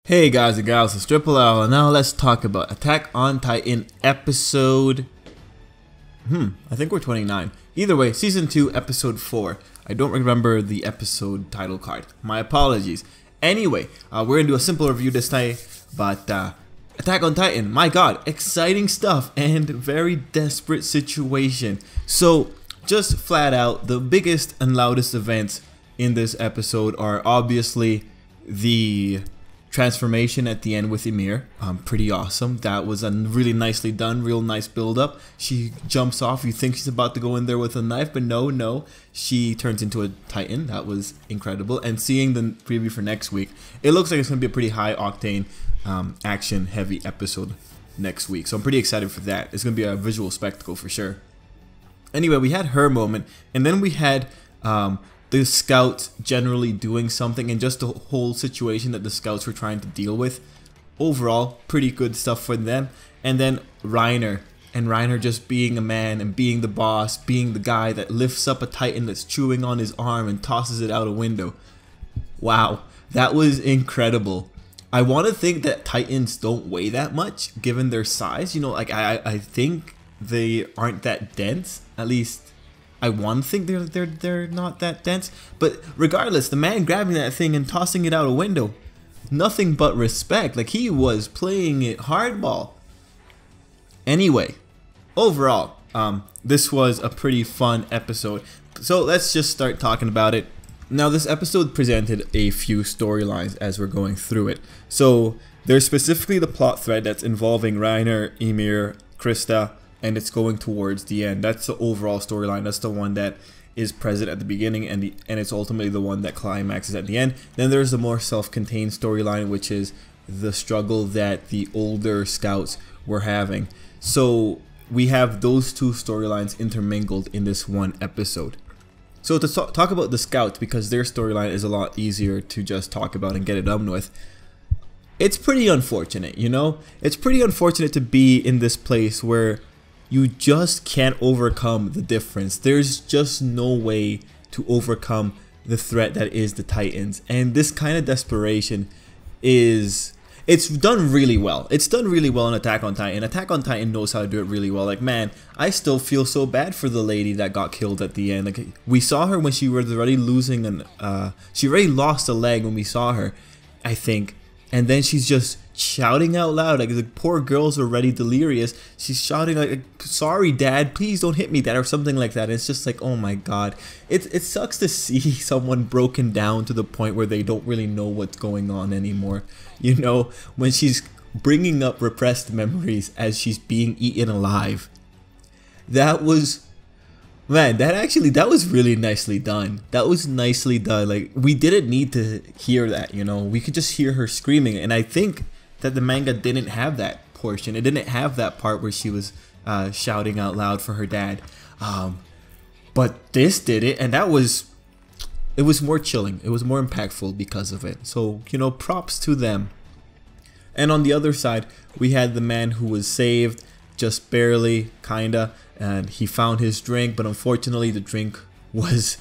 Hey guys and gals, it's Tripl-L, and now let's talk about Attack on Titan episode... I think we're 29. Either way, Season 2, Episode 4. I don't remember the episode title card. My apologies. Anyway, we're going to do a simple review this night, but Attack on Titan, my god, exciting stuff and very desperate situation. So, just flat out, the biggest and loudest events in this episode are obviously the transformation at the end with Ymir. Pretty awesome. That was really nicely done, real nice build up. She jumps off, you think she's about to go in there with a knife, but no, she turns into a Titan. That was incredible. And seeing the preview for next week, it looks like it's going to be a pretty high octane, action heavy episode next week. So I'm pretty excited for that. It's going to be a visual spectacle for sure. Anyway, we had her moment, and then we had the scouts generally doing something, and just the whole situation that the scouts were trying to deal with. Overall, pretty good stuff for them. And then Reiner just being a man and being the boss, being the guy that lifts up a Titan that's chewing on his arm and tosses it out a window. Wow, that was incredible. I want to think that Titans don't weigh that much given their size. You know, like I think they aren't that dense, at least I want to think they're not that dense, but regardless, the man grabbing that thing and tossing it out a window, nothing but respect. Like, he was playing it hardball. Anyway, overall, this was a pretty fun episode. So let's just start talking about it. Now, this episode presented a few storylines as we're going through it. So there's specifically the plot thread that's involving Reiner, Ymir, Krista, and it's going towards the end. That's the overall storyline. That's the one that is present at the beginning, and it's ultimately the one that climaxes at the end. Then there's the more self-contained storyline, which is the struggle that the older scouts were having. So we have those two storylines intermingled in this one episode. So to talk about the scouts, because their storyline is a lot easier to just talk about and get it done with, it's pretty unfortunate, you know? It's pretty unfortunate to be in this place where you just can't overcome the difference. There's just no way to overcome the threat that is the Titans. And this kind of desperation it's done really well. It's done really well in Attack on Titan. Attack on Titan knows how to do it really well. Like, man, I still feel so bad for the lady that got killed at the end. Like, we saw her when she was already losing she already lost a leg when we saw her, I think. And then she's just shouting out loud, like the poor girl's already delirious. She's shouting like, "Sorry, Dad, please don't hit me, Dad," or something like that. And it's just like, oh my god, it sucks to see someone broken down to the point where they don't really know what's going on anymore. You know, when she's bringing up repressed memories as she's being eaten alive. That was, man, that was really nicely done. That was nicely done. Like, we didn't need to hear that, you know. We could just hear her screaming, and I think that the manga didn't have that portion. It didn't have that part where she was shouting out loud for her dad. But this did it, and it was more chilling. It was more impactful because of it. So, you know, props to them. And on the other side, we had the man who was saved, just barely, kinda, and he found his drink, but unfortunately the drink was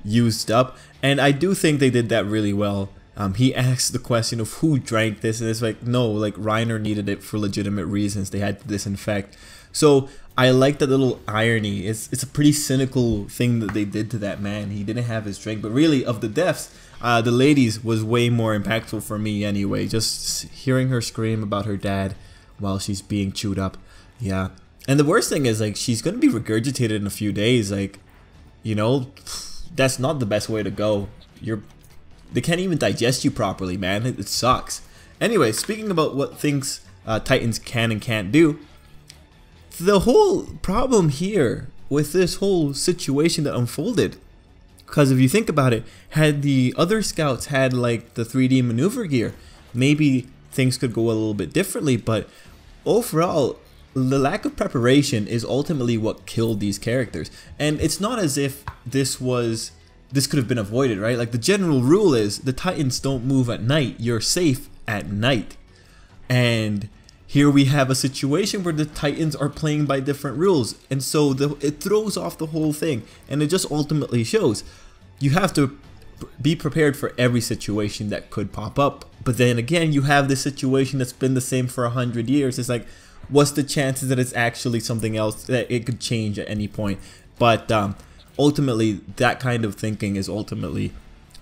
used up. And I do think they did that really well. He asked the question of who drank this, and it's like, no, like Reiner needed it for legitimate reasons. They had to disinfect. So I like that little irony. It's a pretty cynical thing that they did to that man. He didn't have his drink, but really, of the deaths, the lady's was way more impactful for me anyway. Just hearing her scream about her dad while she's being chewed up. Yeah. And the worst thing is, like, she's gonna be regurgitated in a few days. Like, you know, that's not the best way to go. They can't even digest you properly, man. It sucks. Anyway, speaking about what things Titans can and can't do, the whole problem here with this whole situation that unfolded, because if you think about it, had the other scouts had like the 3D maneuver gear, maybe things could go a little bit differently, but overall, the lack of preparation is ultimately what killed these characters. And it's not as if this could have been avoided, right? Like, the general rule is the Titans don't move at night. You're safe at night. And here we have a situation where the Titans are playing by different rules. And so it throws off the whole thing. And it just ultimately shows you have to be prepared for every situation that could pop up. But then again, you have this situation that's been the same for 100 years. It's like, what's the chances that it's actually something else, that it could change at any point? But ultimately, that kind of thinking is ultimately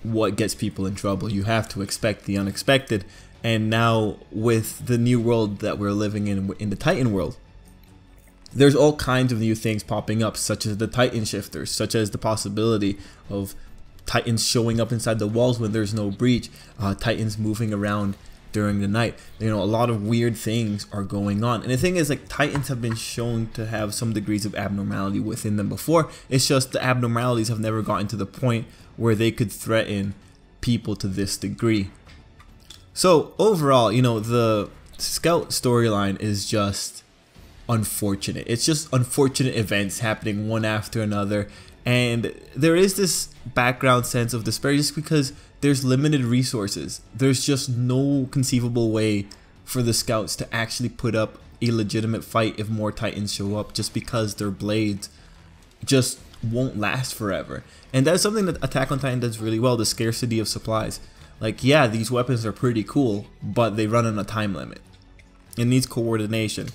what gets people in trouble. You have to expect the unexpected. And now with the new world that we're living in the Titan world, there's all kinds of new things popping up, such as the Titan shifters, such as the possibility of Titans showing up inside the walls when there's no breach, Titans moving around during the night. You know, a lot of weird things are going on. And the thing is, like, Titans have been shown to have some degrees of abnormality within them before. It's just the abnormalities have never gotten to the point where they could threaten people to this degree. So overall, you know, the Scout storyline is just unfortunate. It's just unfortunate events happening one after another. And there is this background sense of despair just because there's limited resources. There's just no conceivable way for the Scouts to actually put up a legitimate fight if more Titans show up, just because their blades just won't last forever. And that's something that Attack on Titan does really well, the scarcity of supplies. Like, yeah, these weapons are pretty cool, but they run on a time limit. It needs coordination.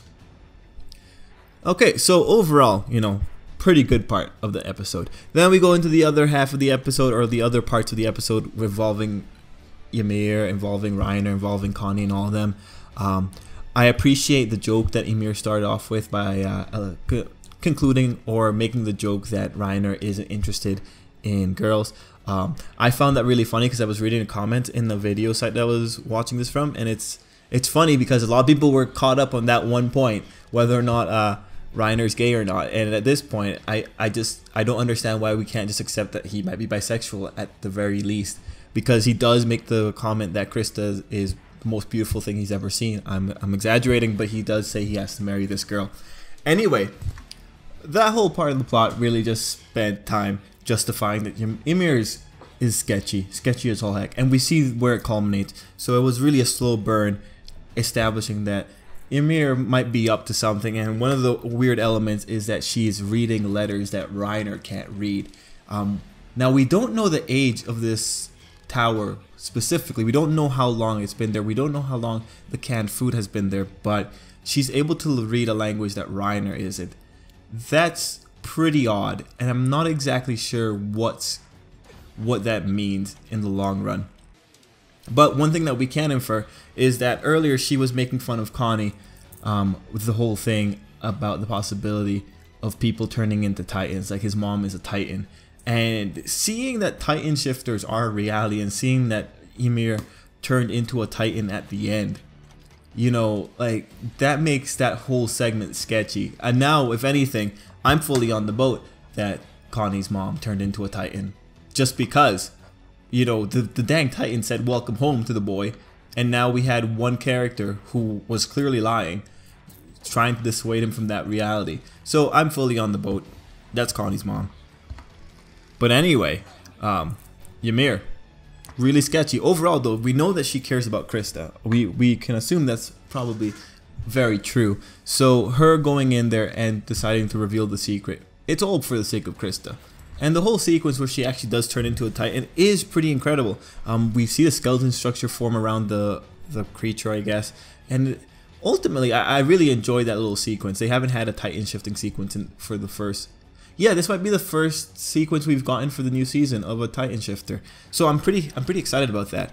Okay, so overall, you know, pretty good part of the episode. Then we go into the other half of the episode, or the other parts of the episode involving Ymir, involving Reiner, involving Connie and all of them. I appreciate the joke that Ymir started off with by concluding or making the joke that Reiner isn't interested in girls. I found that really funny because I was reading a comment in the video site that I was watching this from, and it's funny because a lot of people were caught up on that one point, whether or not Reiner's gay or not. And at this point, I don't understand why we can't just accept that he might be bisexual at the very least, because he does make the comment that Krista is the most beautiful thing he's ever seen. I'm exaggerating, but he does say he has to marry this girl. Anyway, that whole part of the plot really just spent time justifying that Ymir is sketchy as all heck, and we see where it culminates. So it was really a slow burn establishing that Ymir might be up to something, and one of the weird elements is that she's reading letters that Reiner can't read. Now, we don't know the age of this tower specifically. We don't know how long it's been there. We don't know how long the canned food has been there, but she's able to read a language that Reiner isn't. That's pretty odd, and I'm not exactly sure what that means in the long run. But one thing that we can infer is that earlier she was making fun of Connie with the whole thing about the possibility of people turning into Titans, like his mom is a Titan. And seeing that Titan shifters are a reality, and seeing that Ymir turned into a Titan at the end, you know, like, that makes that whole segment sketchy. And now, if anything, I'm fully on the boat that Connie's mom turned into a Titan, just because, you know, the dang Titan said welcome home to the boy, and now we had one character who was clearly lying, trying to dissuade him from that reality. So I'm fully on the boat. That's Connie's mom. But anyway, Ymir, really sketchy. Overall, though, we know that she cares about Krista. We can assume that's probably very true. So her going in there and deciding to reveal the secret, it's all for the sake of Krista. And the whole sequence where she actually does turn into a Titan is pretty incredible. We see the skeleton structure form around the creature, I guess. And ultimately, I really enjoyed that little sequence. They haven't had a Titan shifting sequence for the first... Yeah, this might be the first sequence we've gotten for the new season of a Titan shifter. So I'm pretty excited about that.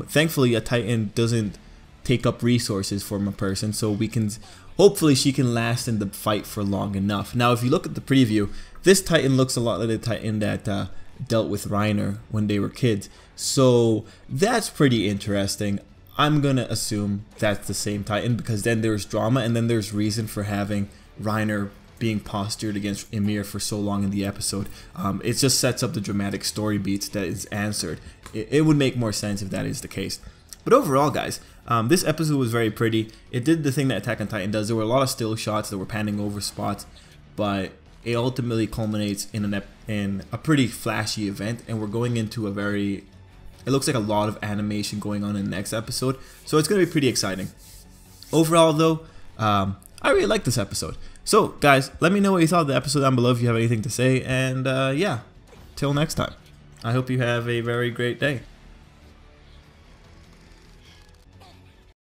Thankfully, a Titan doesn't take up resources from a person, so we can... Hopefully, she can last in the fight for long enough. Now, if you look at the preview, this Titan looks a lot like the Titan that dealt with Reiner when they were kids. So that's pretty interesting. I'm going to assume that's the same Titan, because then there's drama and then there's reason for having Reiner being postured against Ymir for so long in the episode. It just sets up the dramatic story beats that is answered. It would make more sense if that is the case. But overall, guys, this episode was very pretty. It did the thing that Attack on Titan does. There were a lot of still shots that were panning over spots, but it ultimately culminates in a pretty flashy event, and we're going into a very... It looks like a lot of animation going on in the next episode, so it's going to be pretty exciting. Overall, though, I really like this episode. So, guys, let me know what you thought of the episode down below if you have anything to say, and yeah, till next time. I hope you have a very great day.